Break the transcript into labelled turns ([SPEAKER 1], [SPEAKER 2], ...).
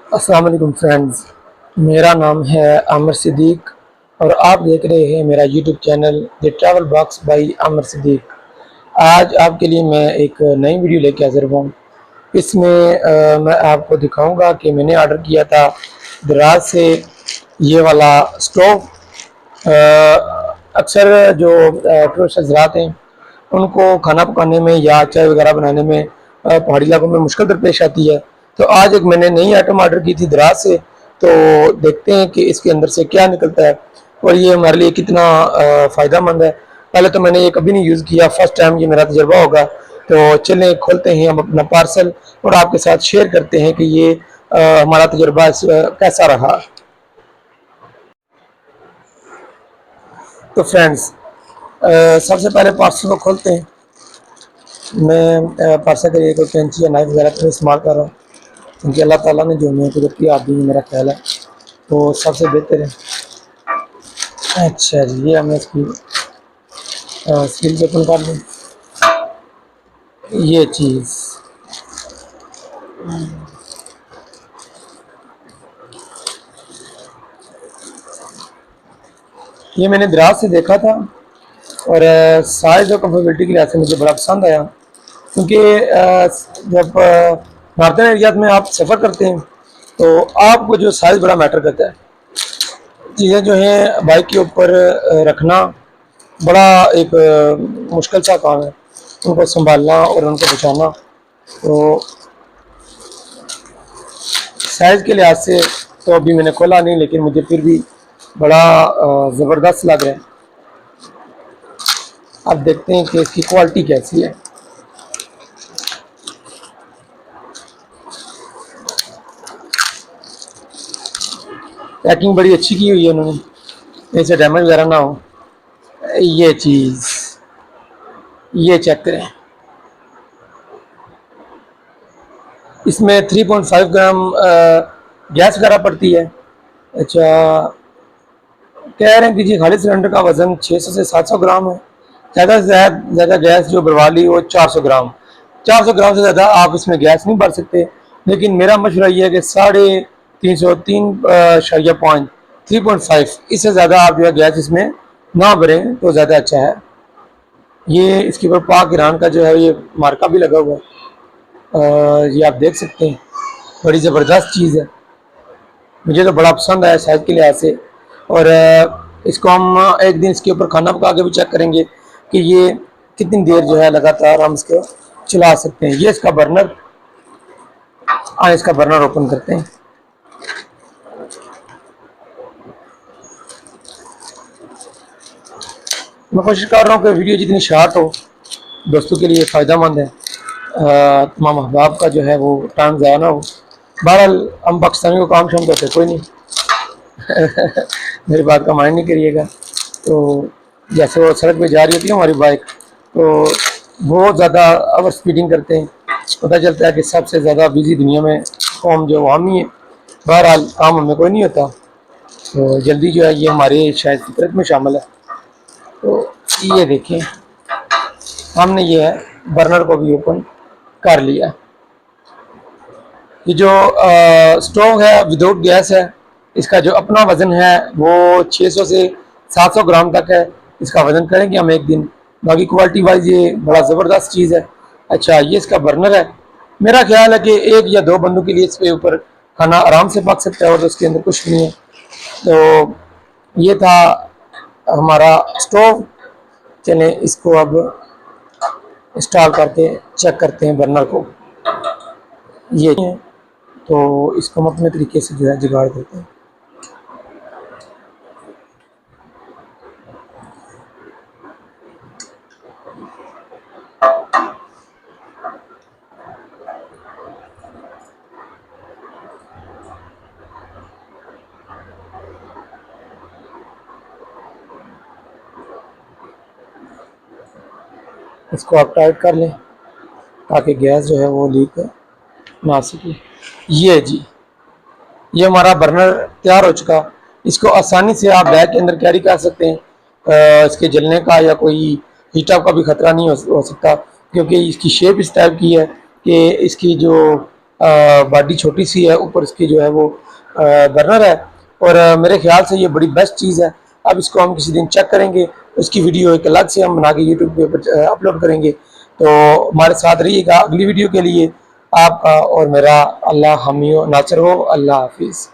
[SPEAKER 1] अस्सलाम वालेकुम फ्रेंड्स, मेरा नाम है आमिर सिद्दीक और आप देख रहे हैं मेरा YouTube channel the travel box by Aamir Siddique. आज आपके लिए मैं एक नई वीडियो लेके हाजिर हूँ। इसमें मैं आपको दिखाऊंगा कि मैंने ऑर्डर किया था दराज से ये वाला स्टोव। अक्सर जो टूरिस्ट हज़रात हैं उनको खाना पकाने में या चाय वगैरह बनाने में पहाड़ी इलाकों में मुश्किल दरपेश आती है। तो आज एक मैंने नई आइटम ऑर्डर की थी दराज से, तो देखते हैं कि इसके अंदर से क्या निकलता है और ये हमारे लिए कितना फ़ायदा मंद है। पहले तो मैंने ये कभी नहीं यूज़ किया, फर्स्ट टाइम ये मेरा तजर्बा होगा। तो चलें खोलते हैं हम अपना पार्सल और आपके साथ शेयर करते हैं कि ये हमारा तजर्बा कैसा रहा। तो फ्रेंड्स, सबसे पहले पार्सल को खोलते हैं। मैं पार्सल के लिए कोई कैंची या नाइफ वगैरह तो इस्तेमाल कर रहा हूँ, क्योंकि अल्लाह ताला ने जो हमें कुदरती आप दी है, मेरा ख्याल है तो सबसे बेहतर है। अच्छा जी, ये हमने इसकी स्किल से ओपन कर ली ये चीज़। ये मैंने दराज से देखा था और साइज़ और कंफर्टेबिलिटी के लिहाज से मुझे बड़ा पसंद आया, क्योंकि जब नॉर्थन एरिया में आप सफ़र करते हैं तो आपको जो साइज़ बड़ा मैटर करता है। चीज़ें जो हैं बाइक के ऊपर रखना बड़ा एक मुश्किल सा काम है, उनको संभालना और उनको बचाना। तो साइज़ के लिहाज से तो अभी मैंने खोला नहीं, लेकिन मुझे फिर भी बड़ा ज़बरदस्त लग रहा है। अब देखते हैं कि इसकी क्वालिटी कैसी है। पैकिंग बड़ी अच्छी की हुई है उन्होंने, ऐसे डैमेज वगैरह ना हो। ये चीज़, ये चेक करें, इसमें 3.5 ग्राम गैस वगैरह पड़ती है। अच्छा, कह रहे हैं कि जी खाली सिलेंडर का वज़न 600 से 700 ग्राम है। ज़्यादा से ज़्यादा गैस जो भरवा ली वो 400 ग्राम। 400 ग्राम से ज़्यादा आप इसमें गैस नहीं भर सकते, लेकिन मेरा मशवरा ये है कि 350 3.5 इससे ज़्यादा आप जो है गैस इसमें ना भरें तो ज़्यादा अच्छा है। ये इसके ऊपर पाक ईरान का जो है ये मार्का भी लगा हुआ है, ये आप देख सकते हैं। बड़ी ज़बरदस्त चीज़ है, मुझे तो बड़ा पसंद आया साइज़ के लिहाज से। और इसको हम एक दिन इसके ऊपर खाना पका के भी चेक करेंगे कि ये कितनी देर जो है लगातार हम इसको चला सकते हैं। ये इसका बर्नर, इसका बर्नर ओपन करते हैं। मैं कोशिश कर रहा हूँ कि वीडियो जितनी शार्ट हो दोस्तों के लिए फ़ायदा मंद है, तमाम अहबाब का जो है वो टाइम ज़ाया ना हो। बहरहाल हम पाकिस्तानी को काम शाम करते कोई नहीं मेरी बात का माइंड नहीं करिएगा। तो जैसे वो सड़क पे जा रही होती है हमारी बाइक, तो बहुत ज़्यादा ओवर स्पीडिंग करते हैं, पता चलता है कि सबसे ज़्यादा बिजी दुनिया में कौम जो हम ही है। बहरहाल काम हमें कोई नहीं होता, तो जल्दी जो है ये हमारे शायद फितरत में शामिल है। तो ये देखें, हमने ये है बर्नर को भी ओपन कर लिया। ये जो स्टोव है विदाउट गैस है, इसका जो अपना वज़न है वो 600 से 700 ग्राम तक है। इसका वज़न करेंगे हम एक दिन। बाकी क्वालिटी वाइज ये बड़ा ज़बरदस्त चीज़ है। अच्छा, ये इसका बर्नर है। मेरा ख्याल है कि एक या दो बंदों के लिए इसके ऊपर खाना आराम से पक सकता है और उसके अंदर कुछ नहीं है। तो ये था हमारा स्टोव। चलें इसको अब इंस्टॉल करके चेक करते हैं बर्नर को। ये है, तो इसको हम अपने तरीके से जो है जुगाड़ देते हैं। इसको आप टाइट कर लें ताकि गैस जो है वो लीक ना सके। ये जी, ये हमारा बर्नर तैयार हो चुका। इसको आसानी से आप बैग के अंदर कैरी कर सकते हैं। इसके जलने का या कोई हीट अप का भी खतरा नहीं हो सकता, क्योंकि इसकी शेप इस टाइप की है कि इसकी जो बॉडी छोटी सी है, ऊपर इसकी जो है वो बर्नर है, और मेरे ख्याल से ये बड़ी बेस्ट चीज़ है। अब इसको हम किसी दिन चेक करेंगे, उसकी वीडियो एक अलग से हम बना के यूट्यूब के ऊपर अपलोड करेंगे। तो हमारे साथ रहिएगा अगली वीडियो के लिए। आपका और मेरा अल्लाह हामी नासर हो। अल्लाह हाफिज़।